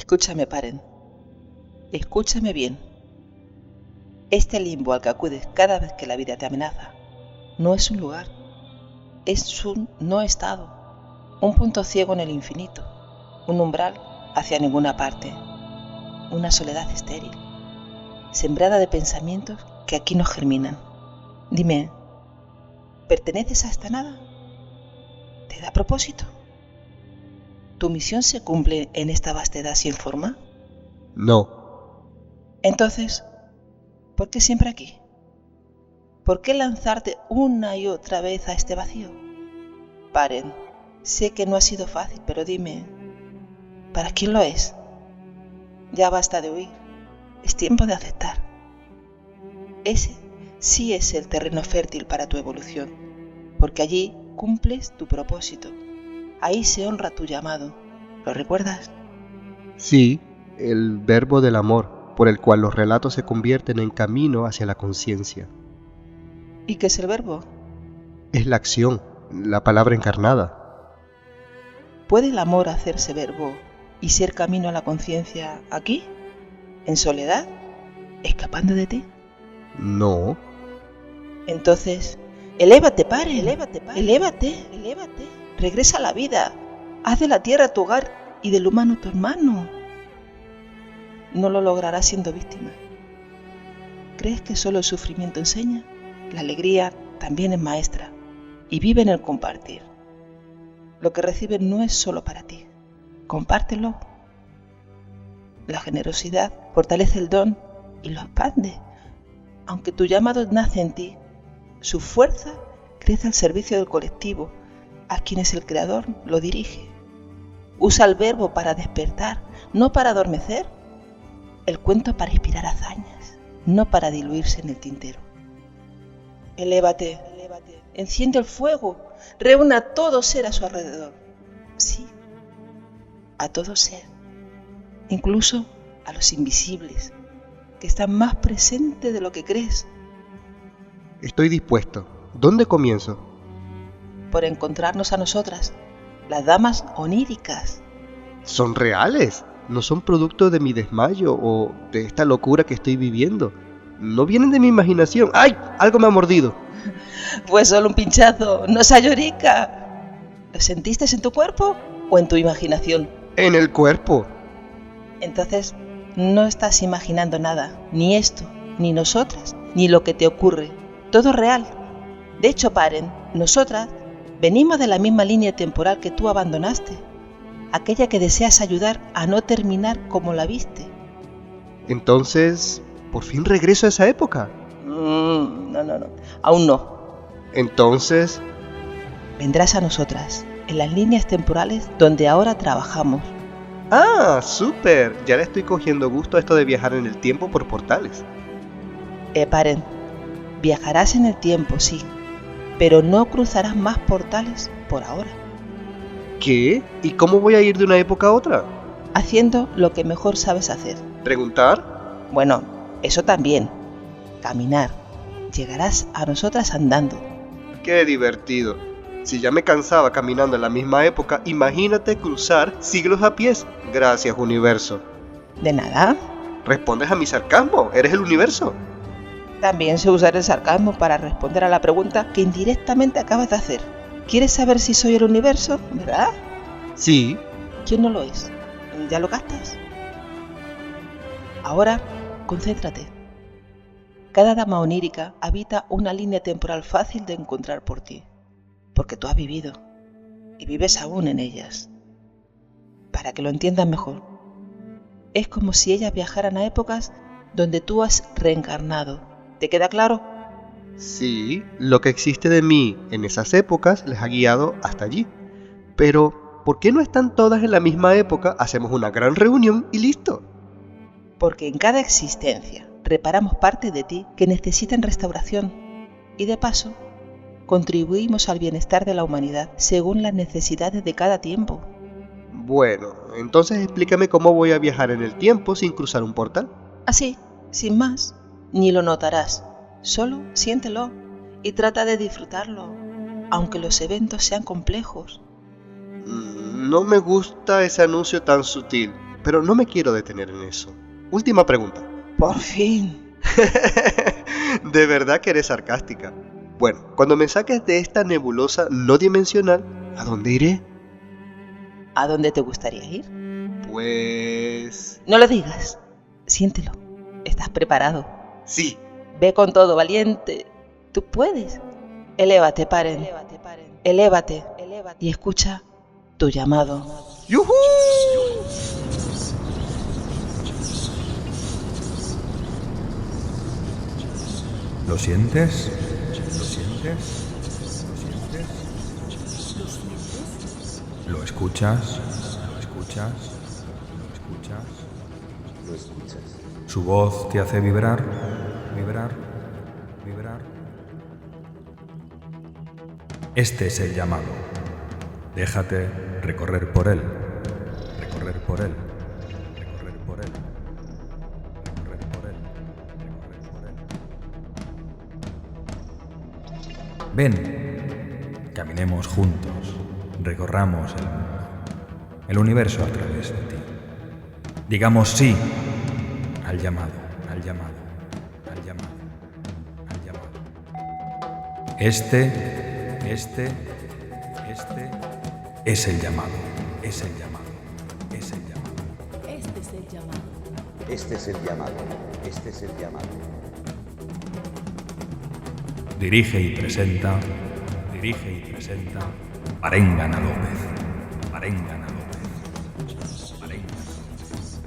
Escúchame, Paren. Escúchame bien. Este limbo al que acudes cada vez que la vida te amenaza no es un lugar, es un no estado, un punto ciego en el infinito, un umbral hacia ninguna parte, una soledad estéril, sembrada de pensamientos que aquí no germinan. Dime, ¿perteneces a esta nada? ¿Te da propósito? ¿Tu misión se cumple en esta vastedad sin forma? No. Entonces, ¿por qué siempre aquí? ¿Por qué lanzarte una y otra vez a este vacío? Paren, sé que no ha sido fácil, pero dime, ¿para quién lo es? Ya basta de huir, es tiempo de aceptar. Ese sí es el terreno fértil para tu evolución, porque allí cumples tu propósito, ahí se honra tu llamado. ¿Lo recuerdas? Sí, el verbo del amor, por el cual los relatos se convierten en camino hacia la conciencia. ¿Y qué es el verbo? Es la acción, la palabra encarnada. ¿Puede el amor hacerse verbo y ser camino a la conciencia aquí, en soledad, escapando de ti? No. Entonces, elévate, Paren, elévate. Regresa a la vida, haz de la tierra tu hogar y del humano tu hermano. No lo lograrás siendo víctima. ¿Crees que solo el sufrimiento enseña? La alegría también es maestra y vive en el compartir. Lo que recibes no es solo para ti, compártelo. La generosidad fortalece el don y lo expande. Aunque tu llamado nace en ti, su fuerza crece al servicio del colectivo, a quienes el Creador lo dirige. Usa el verbo para despertar, no para adormecer. El cuento para inspirar hazañas, no para diluirse en el tintero. Elévate, enciende el fuego, reúna a todo ser a su alrededor. Sí, a todo ser, incluso a los invisibles, que están más presentes de lo que crees. Estoy dispuesto. ¿Dónde comienzo? Por encontrarnos a nosotras, las damas oníricas. ¿Son reales? ¿No son producto de mi desmayo o de esta locura que estoy viviendo? ¿No vienen de mi imaginación? ¡Ay! Algo me ha mordido. Pues solo un pinchazo, no sea llorica. ¿Lo sentiste en tu cuerpo o en tu imaginación? En el cuerpo. Entonces, no estás imaginando nada, ni esto, ni nosotras, ni lo que te ocurre. Todo es real. De hecho, Paren, nosotras venimos de la misma línea temporal que tú abandonaste, aquella que deseas ayudar a no terminar como la viste. Entonces, ¿por fin regreso a esa época? No, aún no. Entonces, vendrás a nosotras, en las líneas temporales donde ahora trabajamos. ¡Ah, súper! Ya le estoy cogiendo gusto a esto de viajar en el tiempo por portales. Paren, viajarás en el tiempo, sí, pero no cruzarás más portales por ahora. ¿Qué? ¿Y cómo voy a ir de una época a otra? Haciendo lo que mejor sabes hacer. ¿Preguntar? Bueno, eso también. Caminar. Llegarás a nosotras andando. ¡Qué divertido! Si ya me cansaba caminando en la misma época, imagínate cruzar siglos a pies. Gracias, universo. ¿De nada? ¿Respondes a mi sarcasmo? ¿Eres el universo? También sé usar el sarcasmo para responder a la pregunta que indirectamente acabas de hacer. ¿Quieres saber si soy el universo? ¿Verdad? Sí. ¿Quién no lo es? ¿Ya lo gastas? Ahora, concéntrate. Cada dama onírica habita una línea temporal fácil de encontrar por ti, porque tú has vivido y vives aún en ellas. Para que lo entiendas mejor, es como si ellas viajaran a épocas donde tú has reencarnado. ¿Te queda claro? Sí, lo que existe de mí en esas épocas les ha guiado hasta allí. Pero, ¿por qué no están todas en la misma época? Hacemos una gran reunión y listo. Porque en cada existencia reparamos partes de ti que necesitan restauración y de paso contribuimos al bienestar de la humanidad según las necesidades de cada tiempo. Bueno, entonces explícame cómo voy a viajar en el tiempo sin cruzar un portal. Así, sin más, ni lo notarás. Solo siéntelo y trata de disfrutarlo, aunque los eventos sean complejos. No me gusta ese anuncio tan sutil. Pero no me quiero detener en eso. Última pregunta. Por fin. ¿De verdad que eres sarcástica? Bueno, cuando me saques de esta nebulosa no dimensional, ¿a dónde iré? ¿A dónde te gustaría ir? Pues... No lo digas. Siéntelo. ¿Estás preparado? sí. Ve con todo, valiente. Tú puedes. Elévate, Paren. Elévate. Y escucha tu llamado. ¡Yujú! ¿Lo sientes? ¿Lo sientes? ¿Lo sientes? ¿Lo sientes? ¿Lo escuchas? ¿Lo escuchas? ¿Lo escuchas? Lo escuchas. Su voz te hace vibrar, vibrar, vibrar. Este es el llamado. Déjate recorrer por él, recorrer por él, recorrer por él, recorrer por él, recorrer por él. Ven, caminemos juntos, recorramos el universo a través de ti. Digamos sí al llamado, al llamado, al llamado, al llamado. Este es el llamado, es el llamado, es el llamado. Este es el llamado. Este es el llamado. Este es el llamado. Dirige y presenta Paréngana López, Paréngana López, Paréngana López.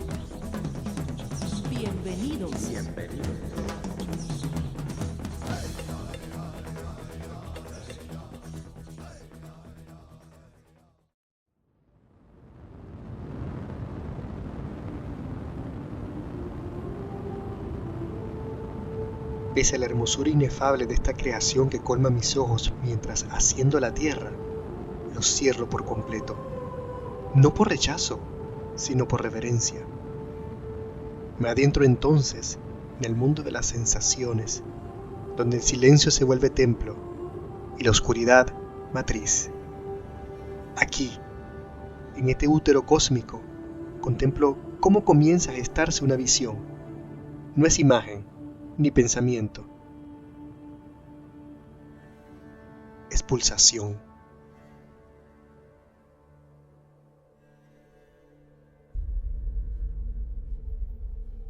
Bienvenidos. Pese a la hermosura inefable de esta creación que colma mis ojos mientras asciendo a la tierra, los cierro por completo. No por rechazo, sino por reverencia. Me adentro entonces en el mundo de las sensaciones, donde el silencio se vuelve templo y la oscuridad matriz. Aquí, en este útero cósmico, contemplo cómo comienza a gestarse una visión. No es imagen, ni pensamiento. Es pulsación.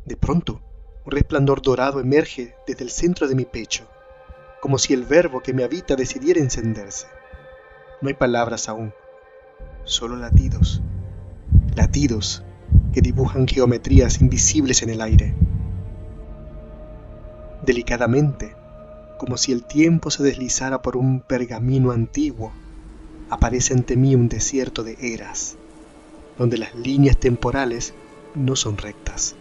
De pronto, un resplandor dorado emerge desde el centro de mi pecho, como si el verbo que me habita decidiera encenderse. No hay palabras aún, solo latidos. Latidos que dibujan geometrías invisibles en el aire. Delicadamente, como si el tiempo se deslizara por un pergamino antiguo, aparece ante mí un desierto de eras, donde las líneas temporales no son rectas.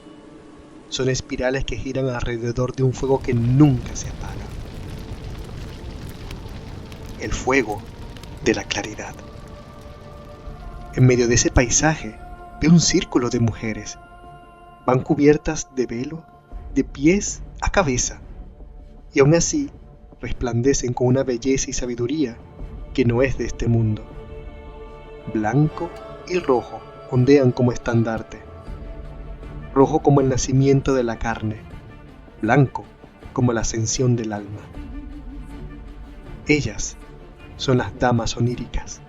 Son espirales que giran alrededor de un fuego que nunca se apaga. El fuego de la claridad. En medio de ese paisaje veo un círculo de mujeres. Van cubiertas de velo, de pies a cabeza, y aún así resplandecen con una belleza y sabiduría que no es de este mundo. Blanco y rojo ondean como estandarte. Rojo como el nacimiento de la carne, blanco como la ascensión del alma. Ellas son las damas oníricas,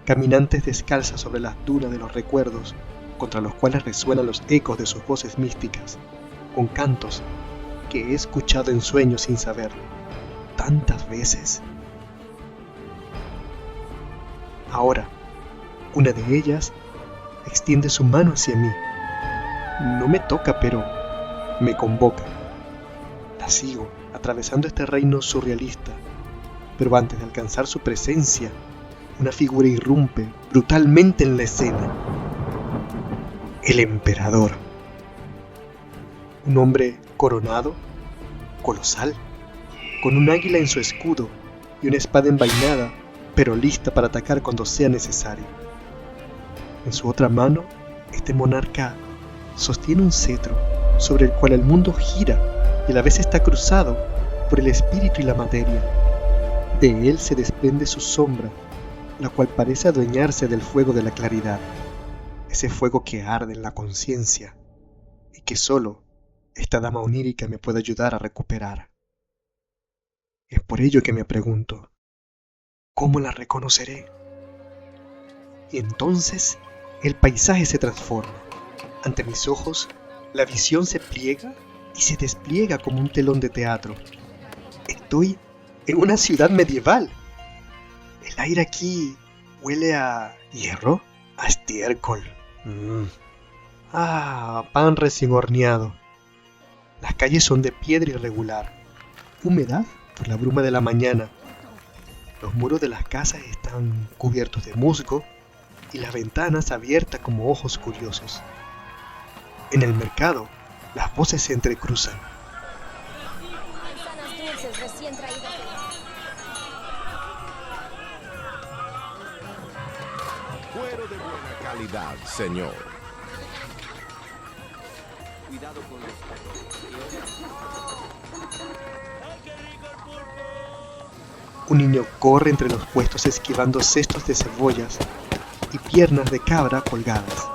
caminantes descalzas sobre las dunas de los recuerdos, contra los cuales resuenan los ecos de sus voces místicas, con cantos que he escuchado en sueños sin saberlo, tantas veces. Ahora, una de ellas extiende su mano hacia mí. No me toca, pero me convoca. La sigo, atravesando este reino surrealista, pero antes de alcanzar su presencia, una figura irrumpe brutalmente en la escena. El emperador. Un hombre coronado, colosal, con un águila en su escudo y una espada envainada, pero lista para atacar cuando sea necesario. En su otra mano, este monarca sostiene un cetro sobre el cual el mundo gira y a la vez está cruzado por el espíritu y la materia. De él se desprende su sombra, la cual parece adueñarse del fuego de la claridad. ese fuego que arde en la conciencia y que solo esta dama onírica me puede ayudar a recuperar. Es por ello que me pregunto, ¿cómo la reconoceré? Y entonces el paisaje se transforma. Ante mis ojos, la visión se pliega y se despliega como un telón de teatro. Estoy en una ciudad medieval. El aire aquí huele a hierro, a estiércol. Pan recién horneado. Las calles son de piedra irregular, humedad por la bruma de la mañana. Los muros de las casas están cubiertos de musgo y las ventanas abiertas como ojos curiosos. En el mercado, las voces se entrecruzan. Manzanas dulces recién traídas de... Cuero de buena calidad, señor. Cuidado con los Un niño corre entre los puestos esquivando cestos de cebollas y piernas de cabra colgadas.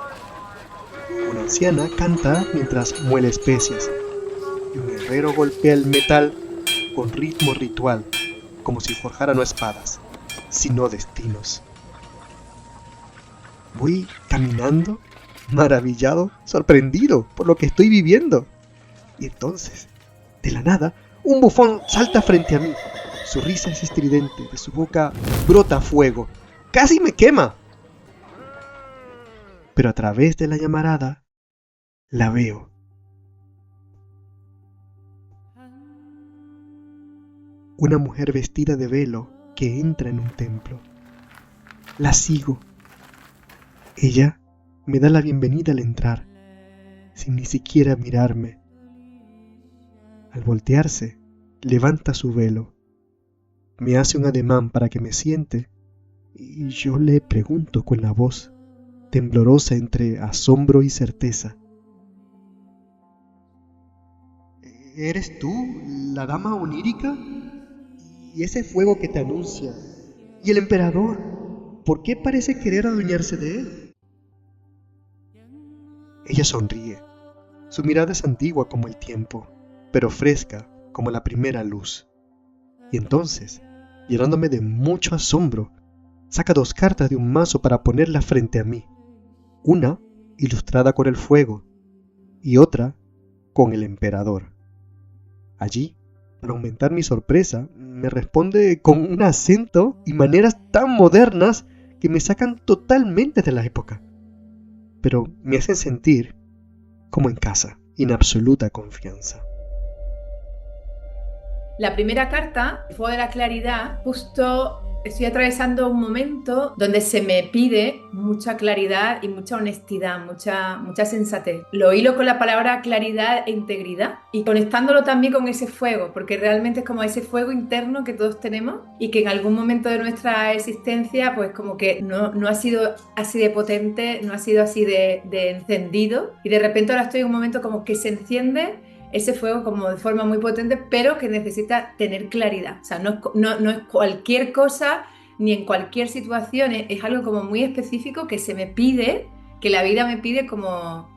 Una anciana canta mientras muele especias y un herrero golpea el metal con ritmo ritual, como si forjara no espadas, sino destinos. Voy caminando, maravillado, sorprendido por lo que estoy viviendo. Y entonces, de la nada, un bufón salta frente a mí. Su risa es estridente, de su boca brota fuego. ¡Casi me quema! Pero a través de la llamarada, la veo. Una mujer vestida de velo que entra en un templo. La sigo. Ella me da la bienvenida al entrar, sin ni siquiera mirarme. Al voltearse, levanta su velo. Me hace un ademán para que me siente y yo le pregunto con la voz temblorosa entre asombro y certeza. ¿Eres tú la dama onírica? ¿Y ese fuego que te anuncia? ¿Y el emperador? ¿Por qué parece querer adueñarse de él? Ella sonríe. Su mirada es antigua como el tiempo, pero fresca como la primera luz. Y entonces, llenándome de mucho asombro, saca 2 cartas de un mazo para ponerlas frente a mí. Una ilustrada con el fuego y otra con el emperador. Allí, para aumentar mi sorpresa, me responde con un acento y maneras tan modernas que me sacan totalmente de la época, pero me hacen sentir como en casa, en absoluta confianza. La primera carta, el fuego de la claridad, justo estoy atravesando un momento donde se me pide mucha claridad y mucha honestidad, mucha sensatez. Lo hilo con la palabra claridad e integridad y conectándolo también con ese fuego, porque realmente es como ese fuego interno que todos tenemos y que en algún momento de nuestra existencia pues como que no ha sido así de potente, no ha sido así de encendido y de repente ahora estoy en un momento como que se enciende ese fuego como de forma muy potente, pero que necesita tener claridad. O sea, no es cualquier cosa, ni en cualquier situación, es algo como muy específico que se me pide, que la vida me pide como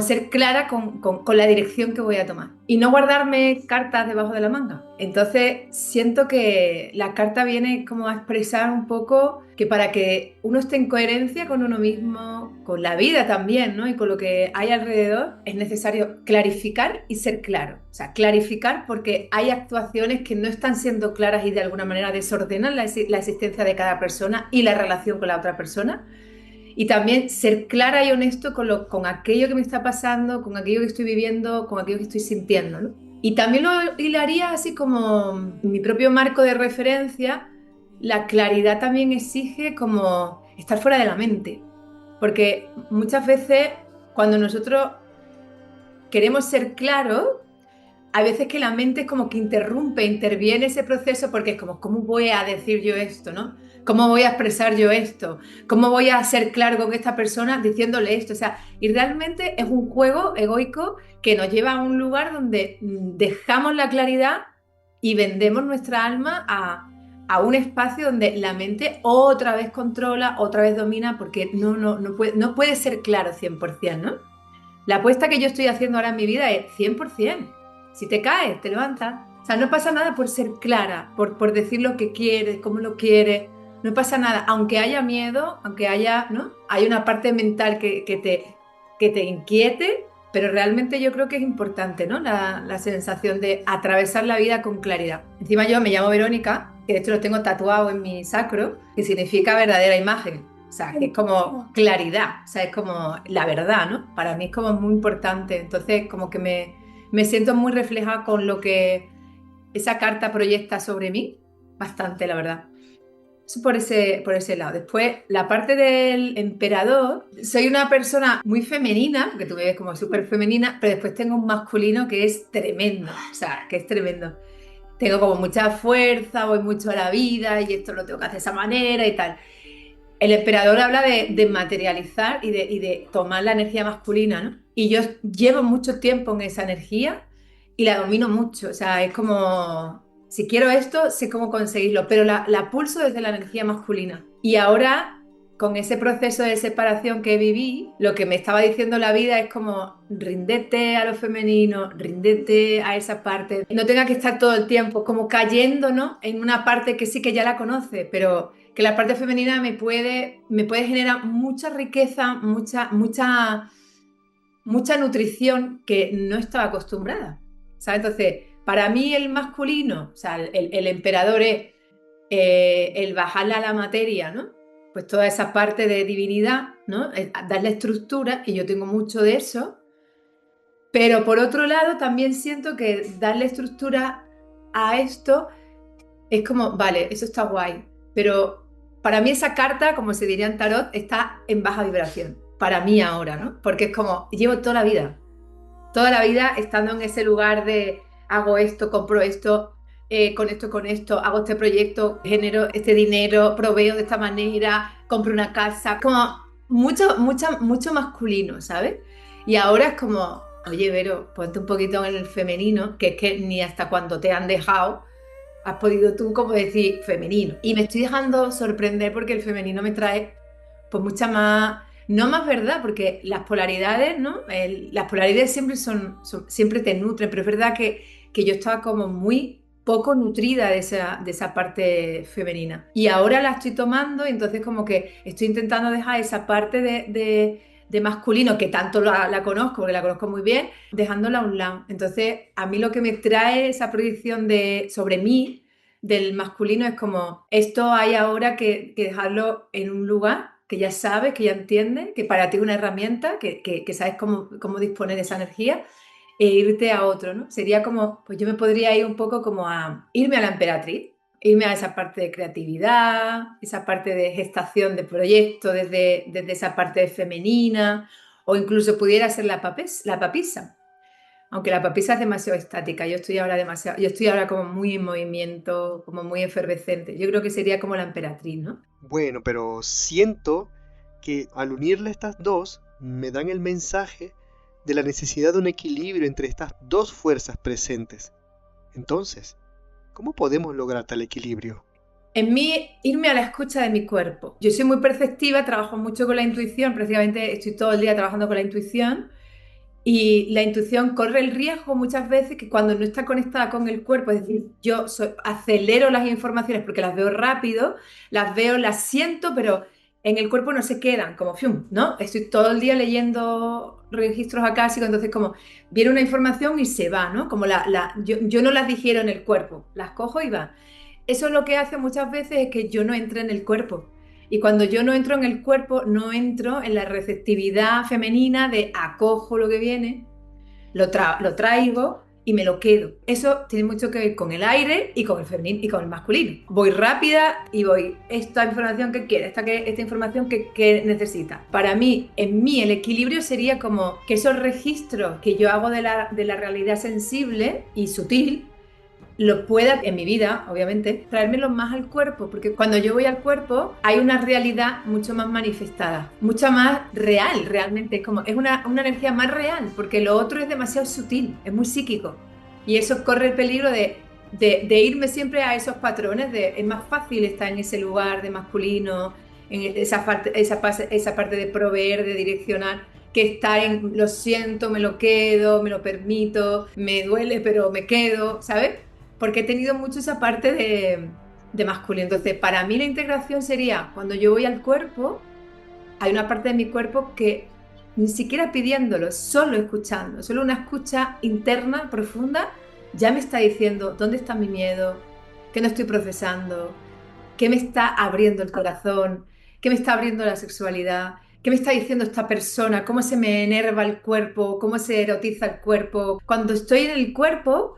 ser clara con la dirección que voy a tomar. Y no guardarme cartas debajo de la manga. Entonces siento que la carta viene como a expresar un poco que para que uno esté en coherencia con uno mismo, con la vida también, ¿no? Y con lo que hay alrededor, es necesario clarificar y ser claro. O sea, clarificar porque hay actuaciones que no están siendo claras y de alguna manera desordenan la existencia de cada persona y la relación con la otra persona. Y también ser clara y honesto con aquello que me está pasando, con aquello que estoy viviendo, con aquello que estoy sintiendo, ¿no? Y también lo hilaría así como mi propio marco de referencia. La claridad también exige como estar fuera de la mente. Porque muchas veces cuando nosotros queremos ser claros, hay veces que la mente es como que interviene ese proceso porque es como, ¿cómo voy a decir yo esto, no? ¿Cómo voy a expresar yo esto? ¿Cómo voy a ser claro con esta persona diciéndole esto? O sea, y realmente es un juego egoico que nos lleva a un lugar donde dejamos la claridad y vendemos nuestra alma a un espacio donde la mente otra vez controla, otra vez domina, porque no puede ser claro 100%, ¿no? La apuesta que yo estoy haciendo ahora en mi vida es 100%. Si te caes, te levantas. O sea, no pasa nada por ser clara, por decir lo que quieres, cómo lo quieres. No pasa nada, aunque haya miedo, aunque haya, ¿no? Hay una parte mental que te inquiete, pero realmente yo creo que es importante, ¿no? La sensación de atravesar la vida con claridad. Encima yo me llamo Verónica, que de hecho lo tengo tatuado en mi sacro, que significa verdadera imagen. O sea, que es como claridad, o sea, es como la verdad, ¿no? Para mí es como muy importante. Entonces, como que me siento muy reflejada con lo que esa carta proyecta sobre mí, bastante, la verdad. Eso por ese lado. Después, la parte del emperador, soy una persona muy femenina, porque tú me ves como súper femenina, pero después tengo un masculino que es tremendo, o sea, que es tremendo. Tengo como mucha fuerza, voy mucho a la vida y esto lo tengo que hacer de esa manera y tal. El emperador habla de materializar y de tomar la energía masculina, ¿no? Y yo llevo mucho tiempo en esa energía y la domino mucho, o sea, es como... Si quiero esto, sé cómo conseguirlo, pero la pulso desde la energía masculina. Y ahora, con ese proceso de separación que viví, lo que me estaba diciendo la vida es como ríndete a lo femenino, ríndete a esa parte. No tenga que estar todo el tiempo como cayendo, ¿no? En una parte que sí que ya la conoce, pero que la parte femenina me puede generar mucha riqueza, mucha nutrición que no estaba acostumbrada, ¿sabes? Entonces... Para mí el masculino, o sea, el emperador es el bajarle a la materia, ¿no? Pues toda esa parte de divinidad, ¿no? Darle estructura, y yo tengo mucho de eso. Pero por otro lado también siento que darle estructura a esto es como, vale, eso está guay. Pero para mí esa carta, como se diría en tarot, está en baja vibración. Para mí ahora, ¿no? Porque es como, llevo toda la vida estando en ese lugar de... hago esto, compro esto, con esto, hago este proyecto, genero este dinero, proveo de esta manera, compro una casa, como mucho masculino, ¿sabes? Y ahora es como, oye, Vero, ponte un poquito en el femenino, que es que ni hasta cuando te han dejado has podido tú como decir femenino. Y me estoy dejando sorprender porque el femenino me trae pues mucha más... No más verdad, porque las polaridades, ¿no? Las polaridades siempre te nutren, pero es verdad que yo estaba como muy poco nutrida de esa parte femenina. Y ahora la estoy tomando y entonces como que estoy intentando dejar esa parte de masculino, que tanto la conozco, porque la conozco muy bien, dejándola a un lado. Entonces a mí lo que me trae esa proyección sobre mí, del masculino, es como, esto hay ahora que dejarlo en un lugar que ya sabes, que ya entiendes, que para ti es una herramienta, que sabes cómo disponer de esa energía, e irte a otro, ¿no? Sería como, pues yo me podría ir un poco como a irme a la emperatriz, irme a esa parte de creatividad, esa parte de gestación de proyectos, desde esa parte femenina, o incluso pudiera ser la papisa. Aunque la papisa es demasiado estática, yo estoy ahora como muy en movimiento, como muy efervescente. Yo creo que sería como la emperatriz, ¿no? Bueno, pero siento que al unirle estas dos, me dan el mensaje de la necesidad de un equilibrio entre estas dos fuerzas presentes. Entonces, ¿cómo podemos lograr tal equilibrio? En mí, irme a la escucha de mi cuerpo. Yo soy muy perceptiva, trabajo mucho con la intuición, prácticamente estoy todo el día trabajando con la intuición. Y la intuición corre el riesgo muchas veces que cuando no está conectada con el cuerpo, es decir, yo acelero las informaciones porque las veo rápido, las siento, pero en el cuerpo no se quedan, como fium, ¿no? Estoy todo el día leyendo registros acásicos, entonces como viene una información y se va, ¿no? Como yo no las digiero en el cuerpo, las cojo y va. Eso lo que hace muchas veces es que yo no entre en el cuerpo. Y cuando yo no entro en el cuerpo, no entro en la receptividad femenina de acojo lo que viene, lo traigo y me lo quedo. Eso tiene mucho que ver con el aire y con el femenino y con el masculino. Voy rápida y voy, esta información que quiere, esta información que necesita. Para mí, en mí, el equilibrio sería como que esos registros que yo hago de la realidad sensible y sutil, lo pueda, en mi vida, obviamente, traérmelo más al cuerpo, porque cuando yo voy al cuerpo hay una realidad mucho más manifestada, mucho más real, realmente, es una energía más real, porque lo otro es demasiado sutil, es muy psíquico, y eso corre el peligro de de irme siempre a esos patrones, es más fácil estar en ese lugar de masculino, en esa parte de proveer, de direccionar, que está en lo siento, me lo quedo, me lo permito, me duele, pero me quedo, ¿sabes? Porque he tenido mucho esa parte de masculino. Entonces, para mí la integración sería cuando yo voy al cuerpo, hay una parte de mi cuerpo que ni siquiera pidiéndolo, solo escuchando, solo una escucha interna, profunda, ya me está diciendo dónde está mi miedo, qué no estoy procesando, qué me está abriendo el corazón, qué me está abriendo la sexualidad, qué me está diciendo esta persona, cómo se me enerva el cuerpo, cómo se erotiza el cuerpo. Cuando estoy en el cuerpo,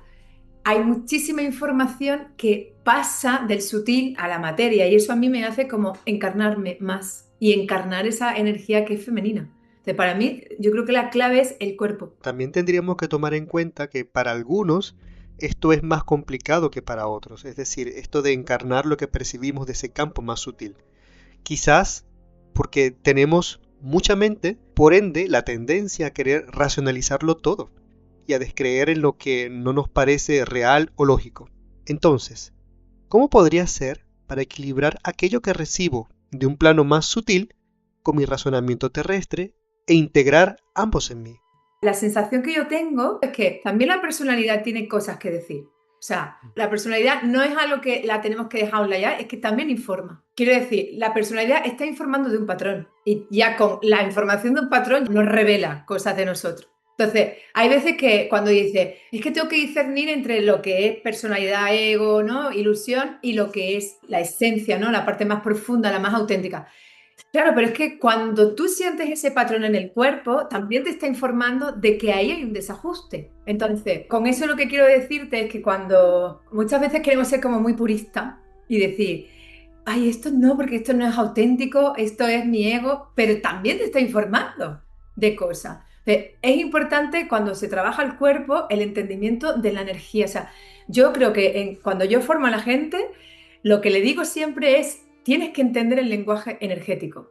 hay muchísima información que pasa del sutil a la materia y eso a mí me hace como encarnarme más y encarnar esa energía que es femenina. Entonces, para mí, yo creo que la clave es el cuerpo. También tendríamos que tomar en cuenta que para algunos esto es más complicado que para otros, es decir, esto de encarnar lo que percibimos de ese campo más sutil. Quizás porque tenemos mucha mente, por ende la tendencia a querer racionalizarlo todo y a descreer en lo que no nos parece real o lógico. Entonces, ¿cómo podría ser para equilibrar aquello que recibo de un plano más sutil con mi razonamiento terrestre e integrar ambos en mí? La sensación que yo tengo es que también la personalidad tiene cosas que decir. O sea, la personalidad no es algo que la tenemos que dejar a un lado, es que también informa. Quiero decir, la personalidad está informando de un patrón y ya con la información de un patrón nos revela cosas de nosotros. Entonces, hay veces que cuando dices, es que tengo que discernir entre lo que es personalidad, ego, ¿no? Ilusión y lo que es la esencia, ¿no? La parte más profunda, la más auténtica. Claro, pero es que cuando tú sientes ese patrón en el cuerpo, también te está informando de que ahí hay un desajuste. Entonces, con eso lo que quiero decirte es que cuando muchas veces queremos ser como muy puristas y decir, ay, esto no, porque esto no es auténtico, esto es mi ego, pero también te está informando de cosas. Es importante cuando se trabaja el cuerpo el entendimiento de la energía. O sea, yo creo que cuando yo formo a la gente, lo que le digo siempre es, tienes que entender el lenguaje energético,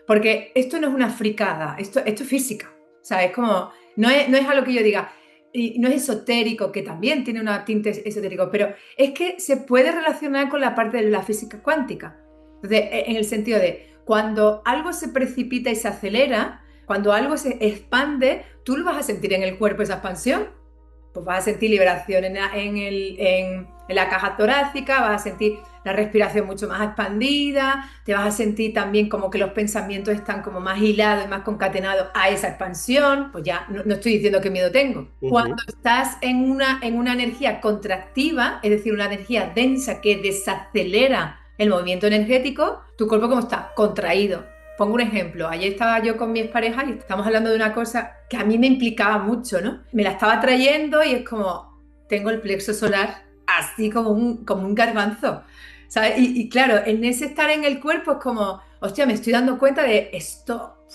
porque esto no es una fricada, esto es física, o sea, es como, no es algo que yo diga, y no es esotérico, que también tiene una tinte esotérico, pero es que se puede relacionar con la parte de la física cuántica, entonces, en el sentido de, cuando algo se precipita y se acelera, cuando algo se expande, tú lo vas a sentir en el cuerpo esa expansión, pues vas a sentir liberación en la caja torácica, vas a sentir la respiración mucho más expandida, te vas a sentir también como que los pensamientos están como más hilados y más concatenados a esa expansión, pues ya no estoy diciendo qué miedo tengo. Cuando estás en una energía contractiva, es decir, una energía densa que desacelera el movimiento energético, tu cuerpo ¿cómo está? Contraído. Pongo un ejemplo, ayer estaba yo con mi expareja y estamos hablando de una cosa que a mí me implicaba mucho, ¿no? Me la estaba trayendo y es como, tengo el plexo solar así como un garbanzo, ¿sabes? Y claro, en ese estar en el cuerpo es como, hostia, me estoy dando cuenta de esto,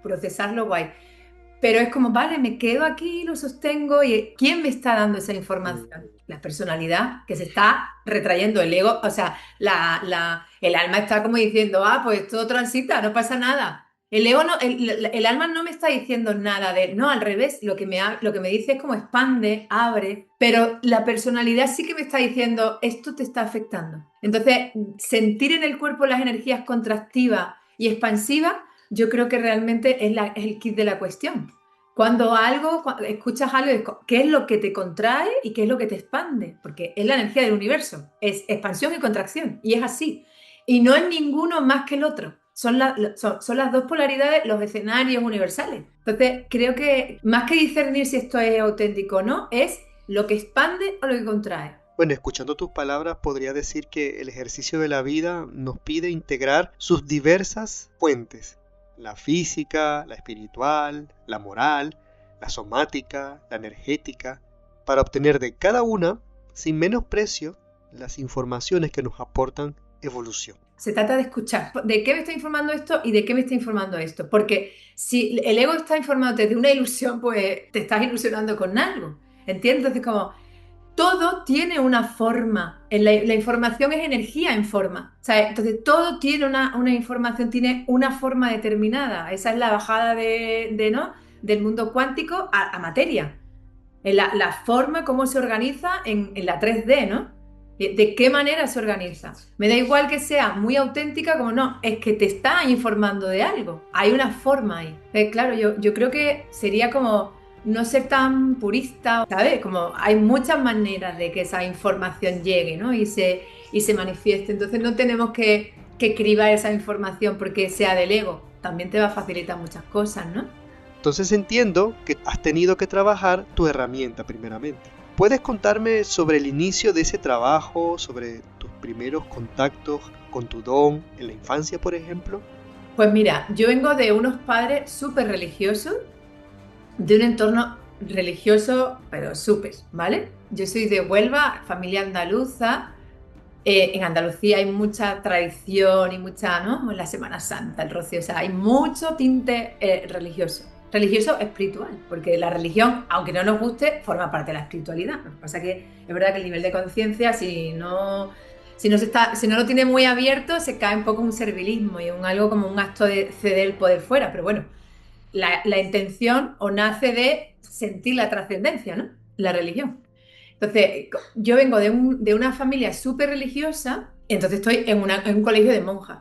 procesarlo guay. Pero es como, vale, me quedo aquí, lo sostengo y ¿quién me está dando esa información? La personalidad que se está retrayendo, el ego, o sea, el alma está como diciendo, pues todo transita, no pasa nada. El ego no, el alma no me está diciendo nada no, al revés, lo que me dice es como expande, abre, pero la personalidad sí que me está diciendo, esto te está afectando. Entonces, sentir en el cuerpo las energías contractivas y expansivas, yo creo que realmente es el kit de la cuestión. Cuando escuchas algo, ¿qué es lo que te contrae y qué es lo que te expande? Porque es la energía del universo, es expansión y contracción, y es así. Y no es ninguno más que el otro. Son las dos polaridades, los escenarios universales. Entonces, creo que más que discernir si esto es auténtico o no, es lo que expande o lo que contrae. Bueno, escuchando tus palabras, podría decir que el ejercicio de la vida nos pide integrar sus diversas fuentes. La física, la espiritual, la moral, la somática, la energética, para obtener de cada una, sin menosprecio, las informaciones que nos aportan evolución. Se trata de escuchar. ¿De qué me está informando esto y de qué me está informando esto? Porque si el ego está informándote de una ilusión, pues te estás ilusionando con algo. ¿Entiendes? Entonces, como todo tiene una forma. La información es energía en forma. O sea, entonces, todo tiene una información, tiene una forma determinada. Esa es la bajada del mundo cuántico a materia. en la forma como se organiza en la 3D, ¿no? ¿De qué manera se organiza? Me da igual que sea muy auténtica como no, es que te está informando de algo. Hay una forma ahí. Claro, yo creo que sería como no ser tan purista, ¿sabes? Como hay muchas maneras de que esa información llegue, ¿no? Y se manifieste. Entonces no tenemos que cribar esa información porque sea del ego. También te va a facilitar muchas cosas, ¿no? Entonces entiendo que has tenido que trabajar tu herramienta primeramente. ¿Puedes contarme sobre el inicio de ese trabajo, sobre tus primeros contactos con tu don en la infancia, por ejemplo? Pues mira, yo vengo de unos padres súper religiosos, de un entorno religioso, pero súper, ¿vale? Yo soy de Huelva, familia andaluza. En Andalucía hay mucha tradición y mucha, ¿no? La Semana Santa, el Rocío, o sea, hay mucho tinte religioso. Religioso espiritual, porque la religión, aunque no nos guste, forma parte de la espiritualidad. Lo que pasa es que es verdad que el nivel de conciencia, si no lo tiene muy abierto, se cae un poco en un servilismo y en algo como un acto de ceder el poder fuera. Pero bueno, la intención o nace de sentir la trascendencia, ¿no? La religión. Entonces, yo vengo de una familia súper religiosa, entonces estoy en un colegio de monjas.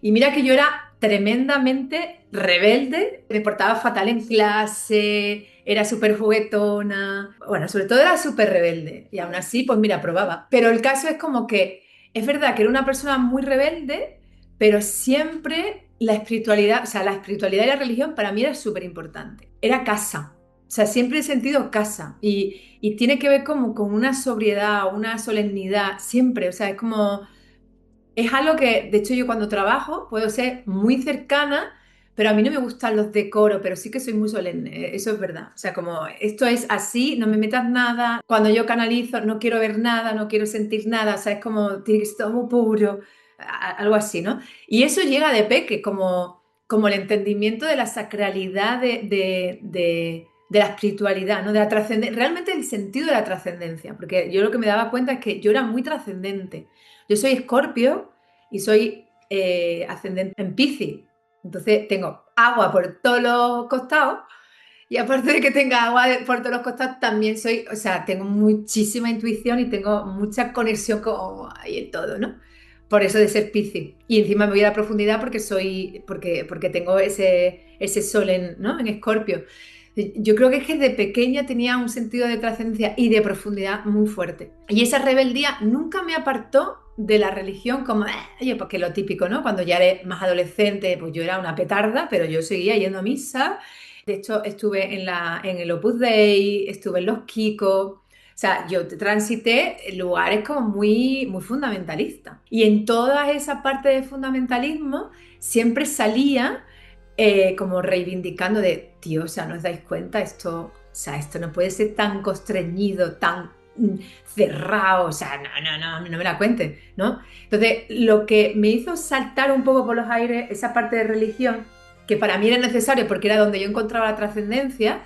Y mira que yo era tremendamente rebelde, me portaba fatal en clase, era súper juguetona, bueno, sobre todo era súper rebelde. Y aún así, pues mira, probaba. Pero el caso es como que es verdad que era una persona muy rebelde, pero siempre la espiritualidad, o sea, la espiritualidad y la religión para mí era súper importante. Era casa. O sea, siempre he sentido casa y tiene que ver como con una sobriedad, una solemnidad, siempre. O sea, es algo que, de hecho, yo cuando trabajo puedo ser muy cercana, pero a mí no me gustan los decoros, pero sí que soy muy solemne, eso es verdad. O sea, como esto es así, no me metas nada. Cuando yo canalizo, no quiero ver nada, no quiero sentir nada. O sea, es como, tiene que ser todo muy puro, algo así, ¿no? Y eso llega de peque, como el entendimiento de la sacralidad de la espiritualidad, ¿no? De la trascendencia, realmente el sentido de la trascendencia, porque yo lo que me daba cuenta es que yo era muy trascendente. Yo soy Escorpio y soy ascendente en Piscis, entonces tengo agua por todos los costados y aparte de que tenga agua por todos los costados, también soy, o sea, tengo muchísima intuición y tengo mucha conexión con ahí en todo, ¿no? Por eso de ser Piscis. Y encima me voy a la profundidad porque tengo ese sol ¿no? En Escorpio. Yo creo que es que de pequeña tenía un sentido de trascendencia y de profundidad muy fuerte. Y esa rebeldía nunca me apartó de la religión como, oye, porque lo típico, ¿no? Cuando ya eres más adolescente, pues yo era una petarda, pero yo seguía yendo a misa. De hecho, estuve en el Opus Dei, estuve en los Kikos. O sea, yo transité lugares como muy, muy fundamentalistas. Y en toda esa parte de fundamentalismo siempre salía como reivindicando de, tío, o sea, ¿no os dais cuenta? Esto no puede ser tan constreñido, tan cerrado, o sea, no me la cuentes, ¿no? Entonces, lo que me hizo saltar un poco por los aires esa parte de religión, que para mí era necesario porque era donde yo encontraba la trascendencia,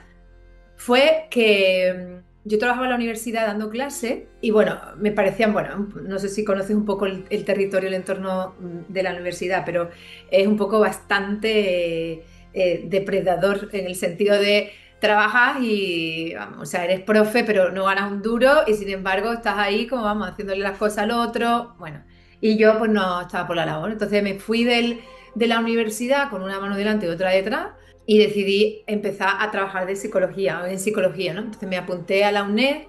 fue que yo trabajaba en la universidad dando clases y bueno, me parecían, bueno, no sé si conoces un poco el territorio, el entorno de la universidad, pero es un poco bastante depredador en el sentido de trabajas y, vamos, o sea, eres profe pero no ganas un duro y sin embargo estás ahí como, vamos, haciéndole las cosas al otro, bueno, y yo pues no estaba por la labor, entonces me fui de la universidad con una mano delante y otra detrás y decidí empezar a trabajar en psicología, ¿no? Entonces me apunté a la UNED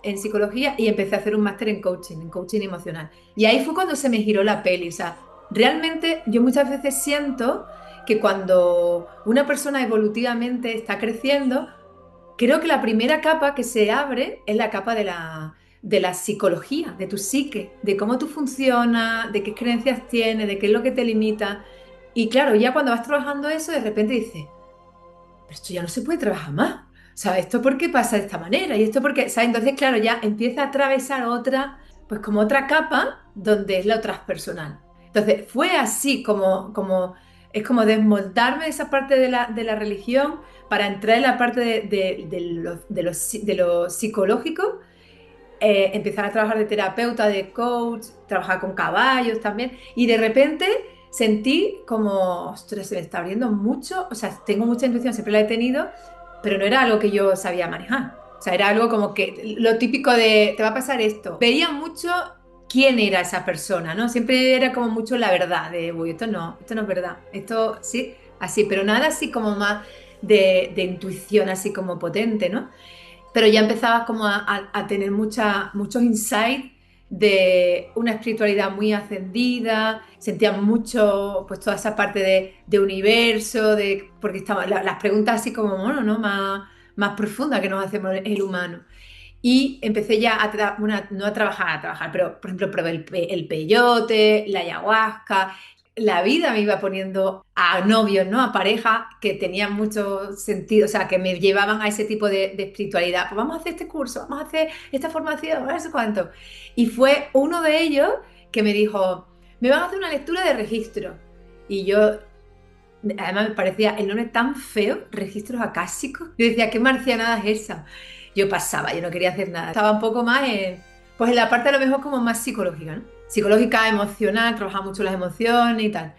en psicología y empecé a hacer un máster en coaching emocional. Y ahí fue cuando se me giró la peli. O sea, realmente yo muchas veces siento que cuando una persona evolutivamente está creciendo, creo que la primera capa que se abre es la capa de la psicología, de tu psique, de cómo tú funcionas, de qué creencias tienes, de qué es lo que te limita. Y claro, ya cuando vas trabajando eso, de repente dices, pero esto ya no se puede trabajar más. O sea, ¿esto por qué pasa de esta manera? Y esto por qué, ¿sabes? Entonces, claro, ya empieza a atravesar otra, pues como otra capa donde es lo transpersonal. Entonces, fue así es como desmontarme de esa parte de la religión para entrar en la parte de lo psicológico, empezar a trabajar de terapeuta, de coach, trabajar con caballos también, y de repente sentí como, ostras, se me está abriendo mucho, o sea, tengo mucha intuición, siempre la he tenido, pero no era algo que yo sabía manejar. O sea, era algo como que lo típico de te va a pasar esto. Veía mucho quién era esa persona, ¿no? Siempre era como mucho la verdad, de, uy, esto no es verdad, esto sí, así, pero nada así como más de intuición, así como potente, ¿no? Pero ya empezabas como a tener muchos insights de una espiritualidad muy ascendida, sentías mucho, pues toda esa parte de universo, porque estaban las preguntas así como, bueno, ¿no? Más profundas que nos hacemos el humano. Y empecé ya no a trabajar, pero por ejemplo probé el peyote, la ayahuasca. La vida me iba poniendo a novios, ¿no? A parejas que tenían mucho sentido, o sea, que me llevaban a ese tipo de espiritualidad. Pues vamos a hacer este curso, vamos a hacer esta formación, no sé cuánto. Y fue uno de ellos que me dijo, me van a hacer una lectura de registro. Y yo, además me parecía el nombre tan feo, registros acásicos. Yo decía, ¿qué marcianada es esa? Yo pasaba, yo no quería hacer nada. Estaba un poco más pues en la parte a lo mejor como más psicológica, ¿no? Psicológica, emocional, trabajaba mucho las emociones y tal.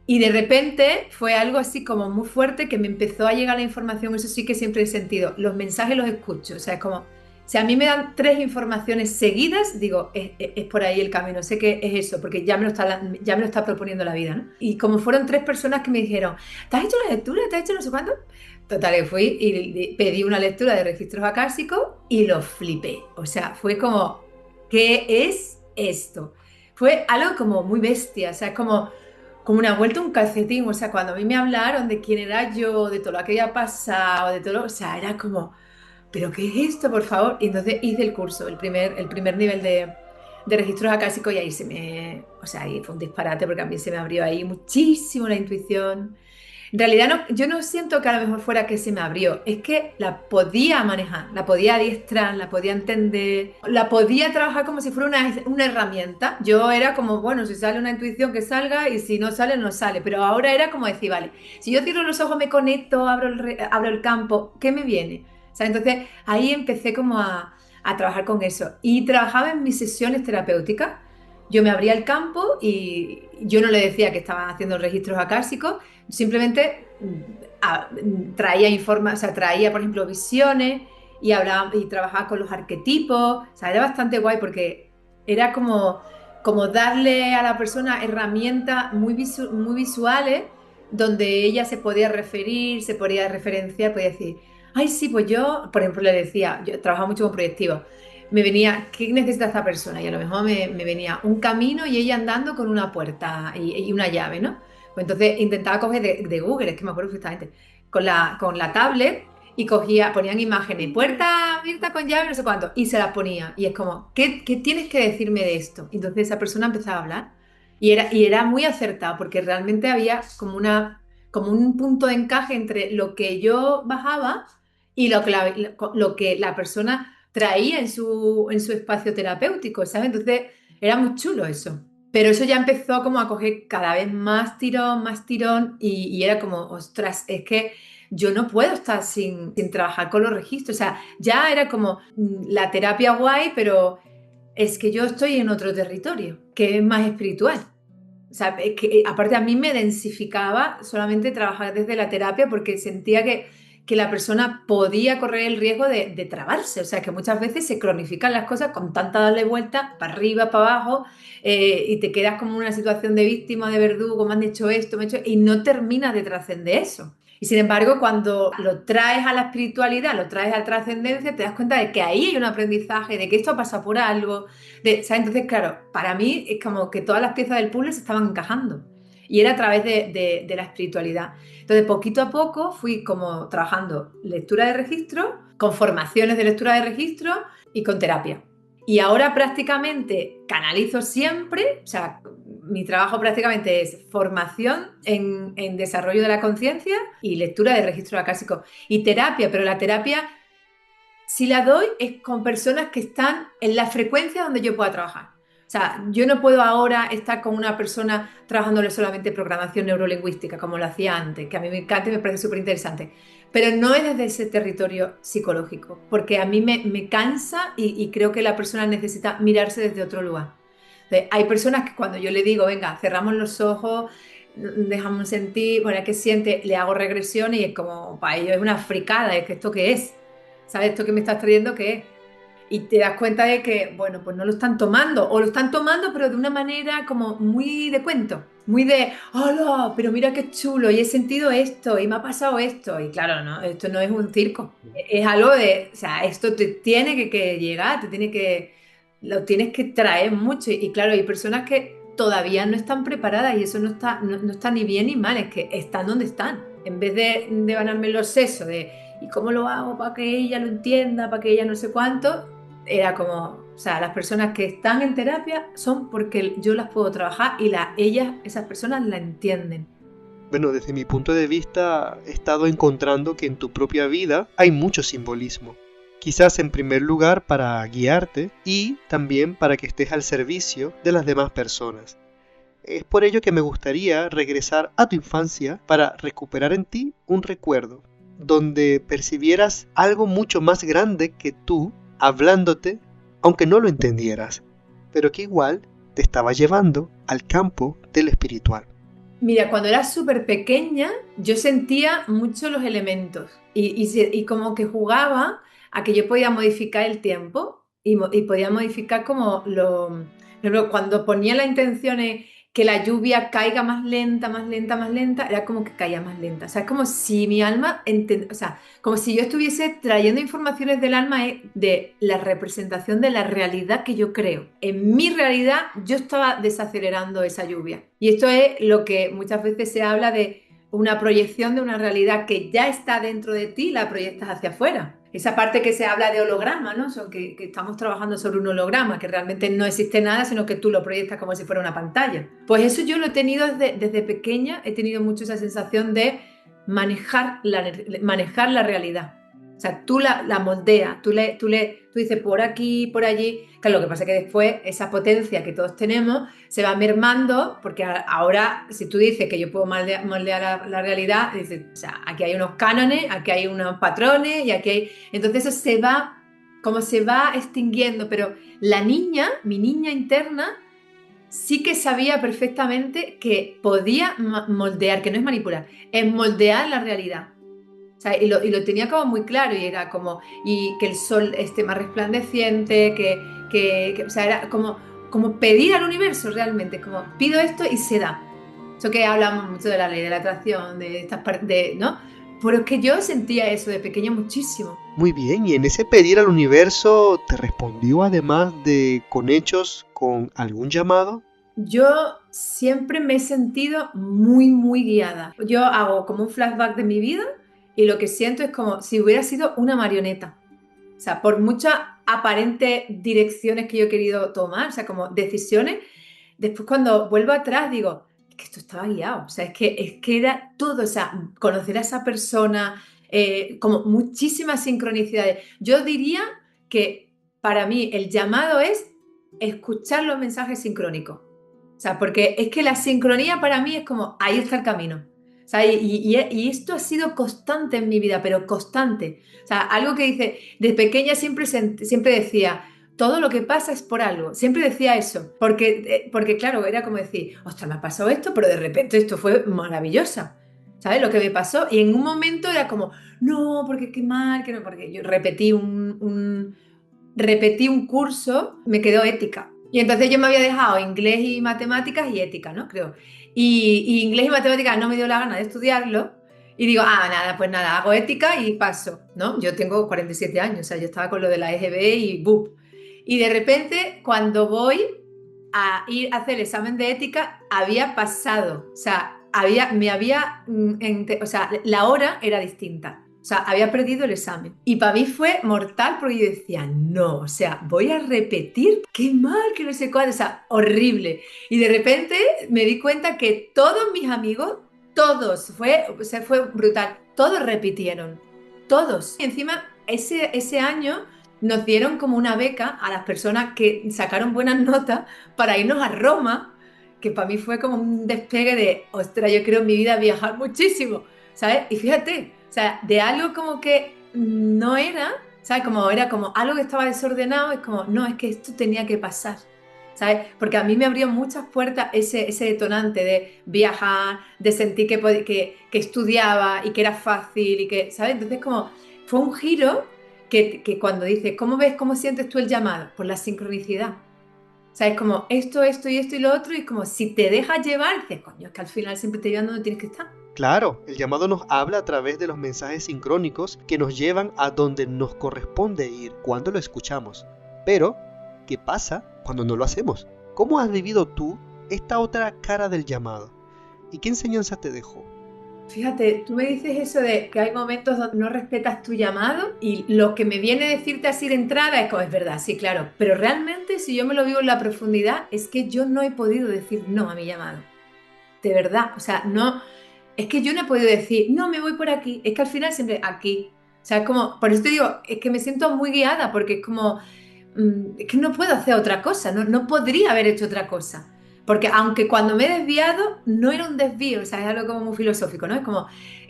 Y de repente fue algo así como muy fuerte que me empezó a llegar la información, eso sí que siempre he sentido. Los mensajes los escucho, o sea, es como, si a mí me dan 3 informaciones seguidas, digo, es por ahí el camino, sé que es eso, porque ya me lo está proponiendo la vida, ¿no? Y como fueron 3 personas que me dijeron, ¿te has hecho la lectura? ¿Te has hecho no sé cuánto? Total, que fui y pedí una lectura de registros acásicos y lo flipé. O sea, fue como, ¿qué es esto? Fue algo como muy bestia, o sea, es como una vuelta a un calcetín. O sea, cuando a mí me hablaron de quién era yo, de todo lo que había pasado, de todo, o sea, era como, ¿pero qué es esto, por favor? Y entonces hice el curso, el primer nivel de registros acásicos y ahí o sea, ahí fue un disparate porque a mí se me abrió ahí muchísimo la intuición. En realidad yo no siento que a lo mejor fuera que se me abrió, es que la podía manejar, la podía adiestrar, la podía entender, la podía trabajar como si fuera una herramienta. Yo era como, bueno, si sale una intuición que salga y si no sale, no sale. Pero ahora era como decir, vale, si yo cierro los ojos, me conecto, abro el campo, ¿qué me viene? O sea, entonces ahí empecé como a trabajar con eso. Y trabajaba en mis sesiones terapéuticas. Yo me abría el campo y yo no le decía que estaba haciendo registros acásicos, simplemente traía, por ejemplo, visiones y hablaba y trabajaba con los arquetipos. O sea, era bastante guay porque era como darle a la persona herramientas muy visuales donde ella se podía referir, se podía referenciar, podía decir, ay, sí, pues yo, por ejemplo, le decía, yo trabajaba mucho con proyectivos, me venía, ¿qué necesita esta persona? Y a lo mejor me venía un camino y ella andando con una puerta y una llave, ¿no? Pues entonces intentaba coger de Google, es que me acuerdo perfectamente, con la tablet y ponían imágenes, puerta abierta con llave, no sé cuánto, y se las ponía. Y es como, ¿qué tienes que decirme de esto? Y entonces esa persona empezaba a hablar y era muy acertado porque realmente había como un punto de encaje entre lo que yo bajaba y lo que la persona traía en su espacio terapéutico, ¿sabes? Entonces era muy chulo eso. Pero eso ya empezó como a coger cada vez más tirón y era como, ostras, es que yo no puedo estar sin trabajar con los registros. O sea, ya era como la terapia guay, pero es que yo estoy en otro territorio, que es más espiritual. O sea, es que aparte a mí me densificaba solamente trabajar desde la terapia porque sentía que la persona podía correr el riesgo de trabarse. O sea, que muchas veces se cronifican las cosas con tanta darle vuelta para arriba, para abajo, y te quedas como en una situación de víctima, de verdugo, me han hecho esto, y no terminas de trascender eso. Y sin embargo, cuando lo traes a la espiritualidad, lo traes a la trascendencia, te das cuenta de que ahí hay un aprendizaje, de que esto pasa por algo. ¿Sabes? Entonces, claro, para mí es como que todas las piezas del puzzle se estaban encajando. Y era a través de la espiritualidad. Entonces, poquito a poco fui como trabajando lectura de registro, con formaciones de lectura de registro y con terapia. Y ahora prácticamente canalizo siempre, o sea, mi trabajo prácticamente es formación en desarrollo de la conciencia y lectura de registro acásico y terapia, pero la terapia, si la doy, es con personas que están en la frecuencia donde yo pueda trabajar. O sea, yo no puedo ahora estar con una persona trabajándole solamente programación neurolingüística, como lo hacía antes, que a mí me encanta y me parece súper interesante. Pero no es desde ese territorio psicológico, porque a mí me cansa y creo que la persona necesita mirarse desde otro lugar. Entonces, hay personas que cuando yo le digo, venga, cerramos los ojos, dejamos sentir, bueno, ¿qué siente? Le hago regresión y es como, para ellos es una fricada, es que ¿esto qué es? ¿sabes? Esto que me estás trayendo, ¿qué es? Y te das cuenta de que, bueno, pues no lo están tomando, o lo están tomando, pero de una manera como muy de cuento, muy de, hola, pero mira qué chulo, y he sentido esto, y me ha pasado esto. Y claro, no, esto no es un circo, es algo de, o sea, esto te tiene que llegar, lo tienes que traer mucho. Y claro, hay personas que todavía no están preparadas y eso no está ni bien ni mal, es que están donde están. En vez de ganarme los sesos de, ¿y cómo lo hago para que ella lo entienda, para que ella no sé cuánto? Era como, o sea, las personas que están en terapia son porque yo las puedo trabajar y esas personas la entienden. Bueno, desde mi punto de vista he estado encontrando que en tu propia vida hay mucho simbolismo. Quizás en primer lugar para guiarte y también para que estés al servicio de las demás personas. Es por ello que me gustaría regresar a tu infancia para recuperar en ti un recuerdo, donde percibieras algo mucho más grande que tú hablándote, aunque no lo entendieras, pero que igual te estaba llevando al campo del espiritual. Mira, cuando era súper pequeña, yo sentía mucho los elementos y como que jugaba a que yo podía modificar el tiempo y podía modificar como por ejemplo, cuando ponía la intención en que la lluvia caiga más lenta, más lenta, más lenta, era como que caía más lenta. O sea, es como si mi alma, o sea, como si yo estuviese trayendo informaciones del alma de la representación de la realidad que yo creo. En mi realidad, yo estaba desacelerando esa lluvia. Y esto es lo que muchas veces se habla de una proyección de una realidad que ya está dentro de ti, la proyectas hacia afuera. Esa parte que se habla de holograma, ¿no? Que estamos trabajando sobre un holograma, que realmente no existe nada, sino que tú lo proyectas como si fuera una pantalla. Pues eso yo lo he tenido desde pequeña, he tenido mucho esa sensación de manejar la realidad. O sea, tú la moldeas, tú dices por aquí, por allí. Claro, lo que pasa es que después esa potencia que todos tenemos se va mermando, porque ahora, si tú dices que yo puedo moldear la realidad, dices, o sea, aquí hay unos cánones, aquí hay unos patrones, y aquí hay... Entonces eso se va extinguiendo, pero mi niña interna, sí que sabía perfectamente que podía moldear, que no es manipular, es moldear la realidad. O sea, y lo tenía como muy claro y era como, y que el sol esté más resplandeciente, o sea, era como pedir al universo realmente, como pido esto y se da. Eso que hablamos mucho de la ley de la atracción, de estas partes, ¿no? Pero es que yo sentía eso de pequeña muchísimo. Muy bien, y en ese pedir al universo, ¿te respondió además de con hechos, con algún llamado? Yo siempre me he sentido muy, muy guiada. Yo hago como un flashback de mi vida y lo que siento es como si hubiera sido una marioneta. O sea, por muchas aparentes direcciones que yo he querido tomar, o sea, como decisiones, después cuando vuelvo atrás digo, es que esto estaba guiado. O sea, es que era todo, o sea, conocer a esa persona, como muchísimas sincronicidades. Yo diría que para mí el llamado es escuchar los mensajes sincrónicos. O sea, porque es que la sincronía para mí es como, ahí está el camino. O sea, y esto ha sido constante en mi vida, pero constante. O sea, algo que dice, de pequeña siempre decía, todo lo que pasa es por algo. Siempre decía eso, porque claro, era como decir, ostras, me ha pasado esto, pero de repente esto fue maravillosa. ¿Sabes lo que me pasó? Y en un momento era como, no, porque qué mal, que no, porque yo repetí un curso, me quedó ética. Y entonces yo me había dejado inglés y matemáticas y ética, ¿no? Creo. Y inglés y matemáticas no me dio la gana de estudiarlo. Y digo, nada, pues nada, hago ética y paso, ¿no? Yo tengo 47 años, o sea, yo estaba con lo de la EGB y ¡buf! Y de repente, cuando voy a ir a hacer el examen de ética, había pasado, o sea, o sea, la hora era distinta. O sea, había perdido el examen. Y para mí fue mortal porque yo decía, no, o sea, voy a repetir, qué mal, que no sé cuál, o sea, horrible. Y de repente me di cuenta que todos mis amigos, todos, fue brutal, todos repitieron, todos. Y encima, ese año nos dieron como una beca a las personas que sacaron buenas notas para irnos a Roma, que para mí fue como un despegue de, ostras, yo quiero en mi vida viajar muchísimo, ¿sabes? Y fíjate, o sea, de algo como que no era, ¿sabes? Como era como algo que estaba desordenado, es como, no, es que esto tenía que pasar, ¿sabes? Porque a mí me abrió muchas puertas ese detonante de viajar, de sentir que estudiaba y que era fácil y que, ¿sabes? Entonces como fue un giro que cuando dices, ¿cómo ves, cómo sientes tú el llamado? Por la sincronicidad. O sea, es como esto y lo otro, y como si te dejas llevar, dices, coño, es que al final siempre te llevan donde tienes que estar. Claro, el llamado nos habla a través de los mensajes sincrónicos que nos llevan a donde nos corresponde ir cuando lo escuchamos. Pero, ¿qué pasa cuando no lo hacemos? ¿Cómo has vivido tú esta otra cara del llamado? ¿Y qué enseñanza te dejó? Fíjate, tú me dices eso de que hay momentos donde no respetas tu llamado, y lo que me viene a decirte así de entrada es como, es verdad, sí, claro, pero realmente si yo me lo vivo en la profundidad es que yo no he podido decir no a mi llamado. De verdad, o sea, no, es que yo no he podido decir, no, me voy por aquí, es que al final siempre aquí. O sea, es como, por eso te digo, es que me siento muy guiada, porque es como, es que no puedo hacer otra cosa, no podría haber hecho otra cosa. Porque aunque cuando me he desviado, no era un desvío, o sea, es algo como muy filosófico, ¿no? Es como,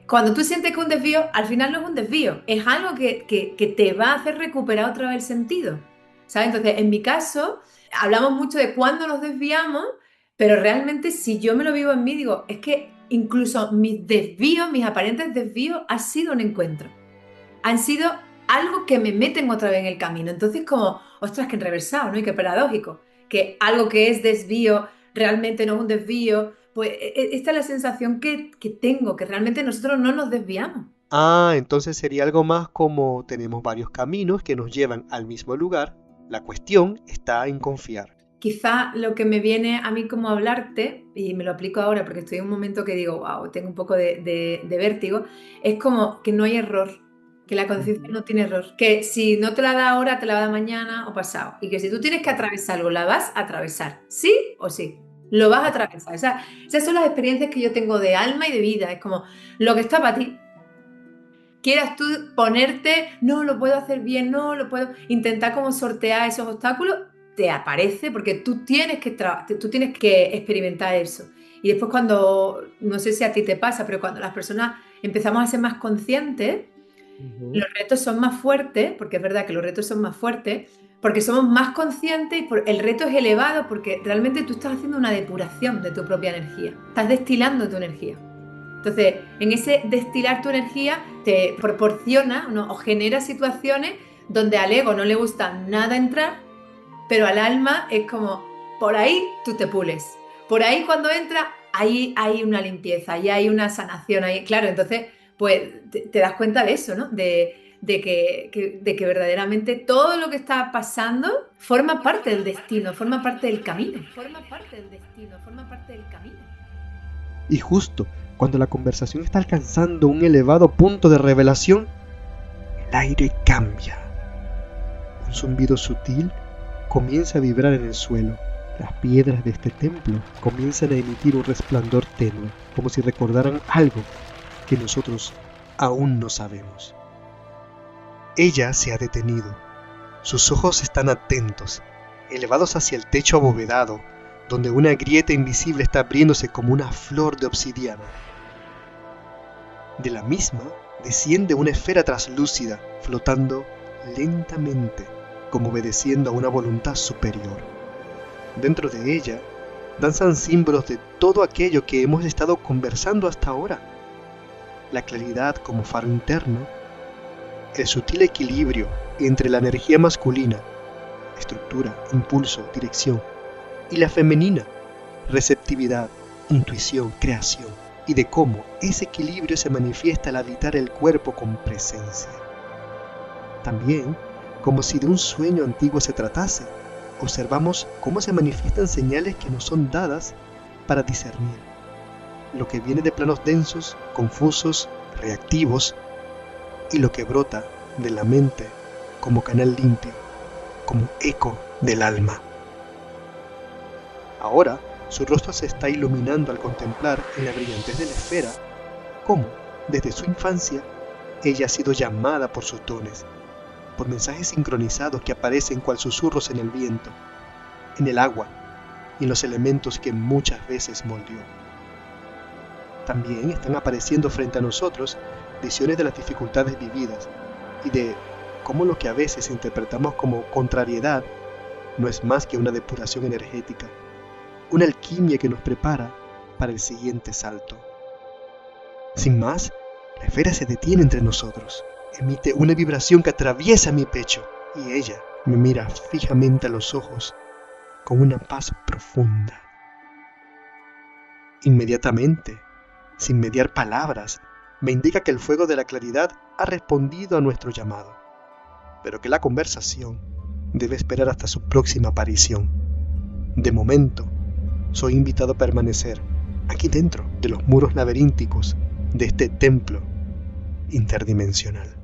cuando tú sientes que un desvío, al final no es un desvío, es algo que te va a hacer recuperar otra vez el sentido, ¿sabes? Entonces, en mi caso, hablamos mucho de cuándo nos desviamos, pero realmente si yo me lo vivo en mí, digo, es que incluso mis desvíos, mis aparentes desvíos, han sido un encuentro, han sido algo que me meten otra vez en el camino. Entonces, como, ostras, que enreversado, ¿no? Y qué paradójico, que algo que es desvío realmente no es un desvío. Pues esta es la sensación que tengo, que realmente nosotros no nos desviamos. Ah, entonces sería algo más como tenemos varios caminos que nos llevan al mismo lugar. La cuestión está en confiar. Quizá lo que me viene a mí como hablarte, y me lo aplico ahora porque estoy en un momento que digo, wow, tengo un poco de vértigo, es como que no hay error, que la conciencia no tiene error, que si no te la da ahora, te la va a dar mañana o pasado, y que si tú tienes que atravesar algo, la vas a atravesar, sí o sí, lo vas a atravesar. O sea, esas son las experiencias que yo tengo de alma y de vida, es como lo que está para ti. Quieras tú ponerte, no lo puedo hacer bien, no lo puedo, intentar como sortear esos obstáculos, te aparece porque tú tienes que experimentar eso. Y después cuando, no sé si a ti te pasa, pero cuando las personas empezamos a ser más conscientes, los retos son más fuertes, porque es verdad que los retos son más fuertes, porque somos más conscientes y el reto es elevado porque realmente tú estás haciendo una depuración de tu propia energía, estás destilando tu energía. Entonces, en ese destilar tu energía te proporciona, ¿no?, o genera situaciones donde al ego no le gusta nada entrar, pero al alma es como, por ahí tú te pules. Por ahí cuando entras, ahí hay una limpieza, ahí hay una sanación. Ahí, claro, entonces, pues te das cuenta de eso, ¿no? De que verdaderamente todo lo que está pasando forma parte del destino, forma parte del camino. Forma parte del destino, forma parte del camino. Y justo cuando la conversación está alcanzando un elevado punto de revelación, el aire cambia. Un zumbido sutil comienza a vibrar en el suelo. Las piedras de este templo comienzan a emitir un resplandor tenue, como si recordaran algo que nosotros aún no sabemos. Ella se ha detenido. Sus ojos están atentos, elevados hacia el techo abovedado, donde una grieta invisible está abriéndose como una flor de obsidiana. De la misma desciende una esfera traslúcida, flotando lentamente, como obedeciendo a una voluntad superior. Dentro de ella danzan símbolos de todo aquello que hemos estado conversando hasta ahora. La claridad como faro interno, el sutil equilibrio entre la energía masculina, estructura, impulso, dirección, y la femenina, receptividad, intuición, creación, y de cómo ese equilibrio se manifiesta al habitar el cuerpo con presencia. También, como si de un sueño antiguo se tratase, observamos cómo se manifiestan señales que nos son dadas para discernir lo que viene de planos densos, confusos, reactivos, y lo que brota de la mente como canal limpio, como eco del alma. Ahora, su rostro se está iluminando al contemplar en la brillantez de la esfera cómo, desde su infancia, ella ha sido llamada por sus dones, por mensajes sincronizados que aparecen cual susurros en el viento, en el agua y en los elementos que muchas veces moldeó. También están apareciendo frente a nosotros visiones de las dificultades vividas y de cómo lo que a veces interpretamos como contrariedad no es más que una depuración energética, una alquimia que nos prepara para el siguiente salto. Sin más, la esfera se detiene entre nosotros, emite una vibración que atraviesa mi pecho y ella me mira fijamente a los ojos con una paz profunda. Inmediatamente, sin mediar palabras, me indica que el fuego de la claridad ha respondido a nuestro llamado, pero que la conversación debe esperar hasta su próxima aparición. De momento, soy invitado a permanecer aquí dentro de los muros laberínticos de este templo interdimensional.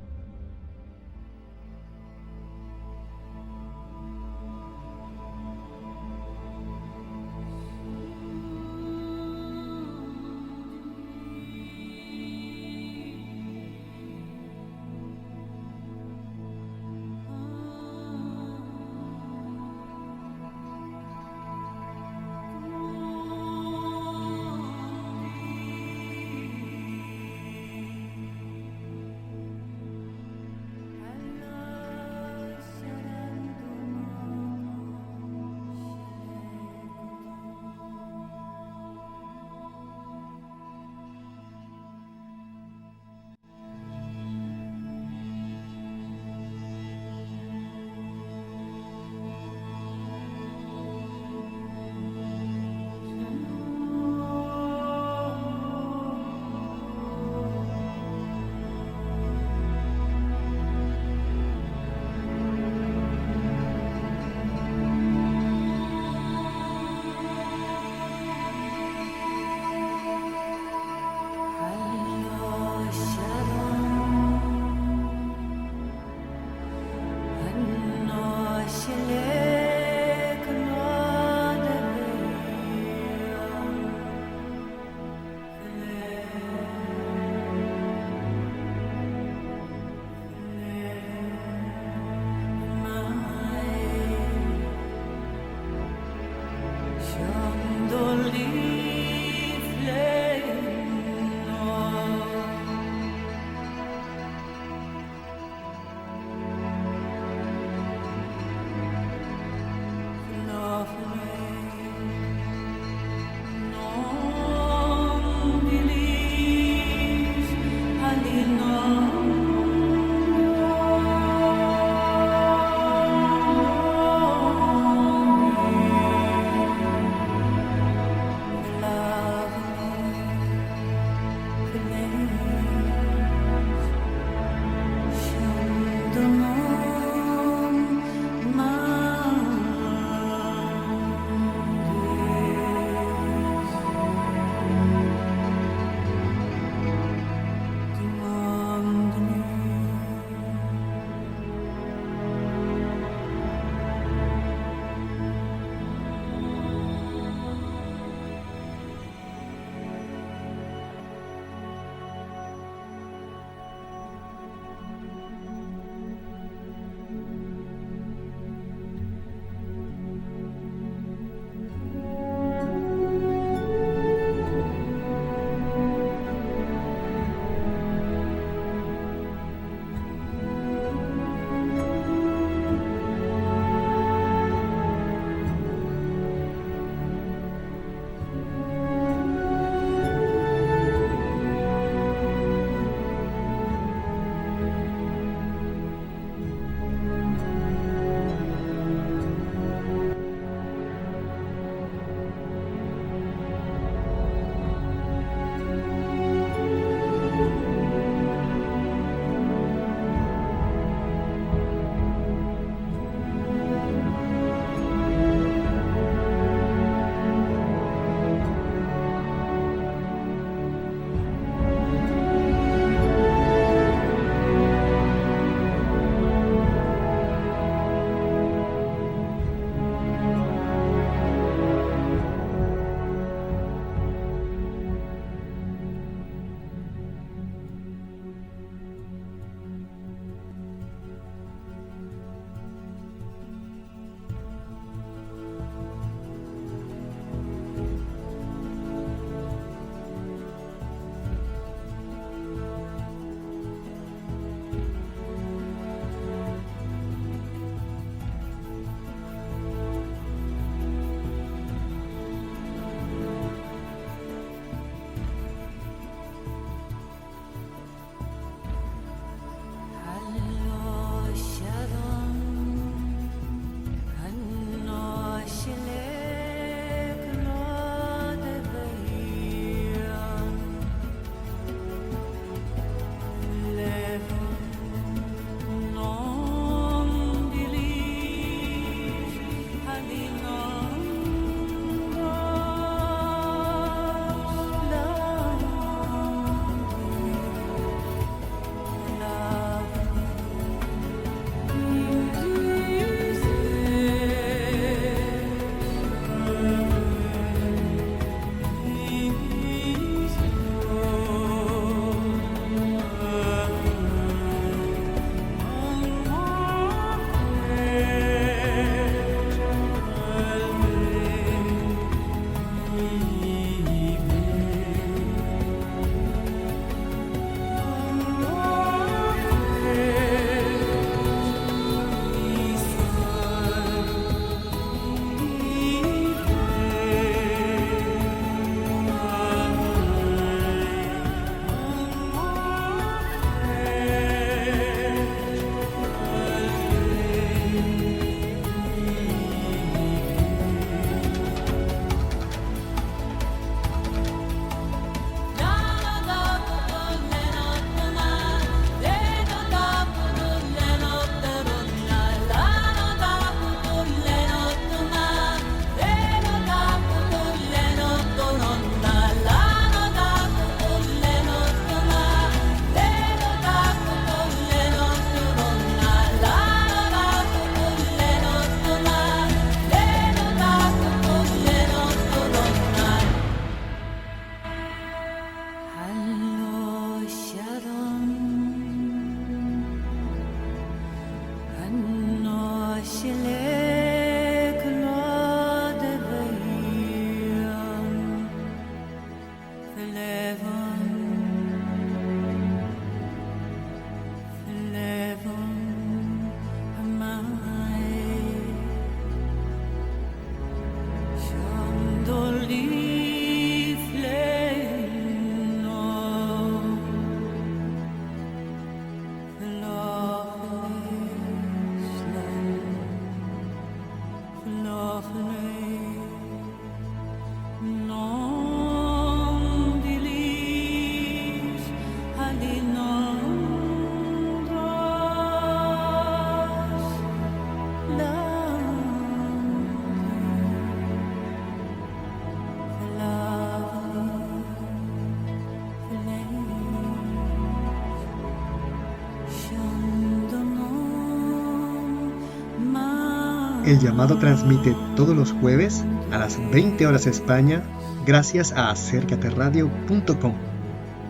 El Llamado transmite todos los jueves a las 20 horas España gracias a acercateradio.com,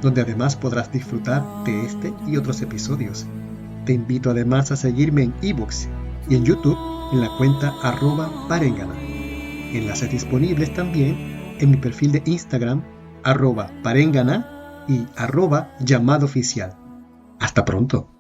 donde además podrás disfrutar de este y otros episodios. Te invito además a seguirme en iVoox y en YouTube en la cuenta @parengana. Enlaces disponibles también en mi perfil de Instagram @parengana y @llamadooficial. Hasta pronto.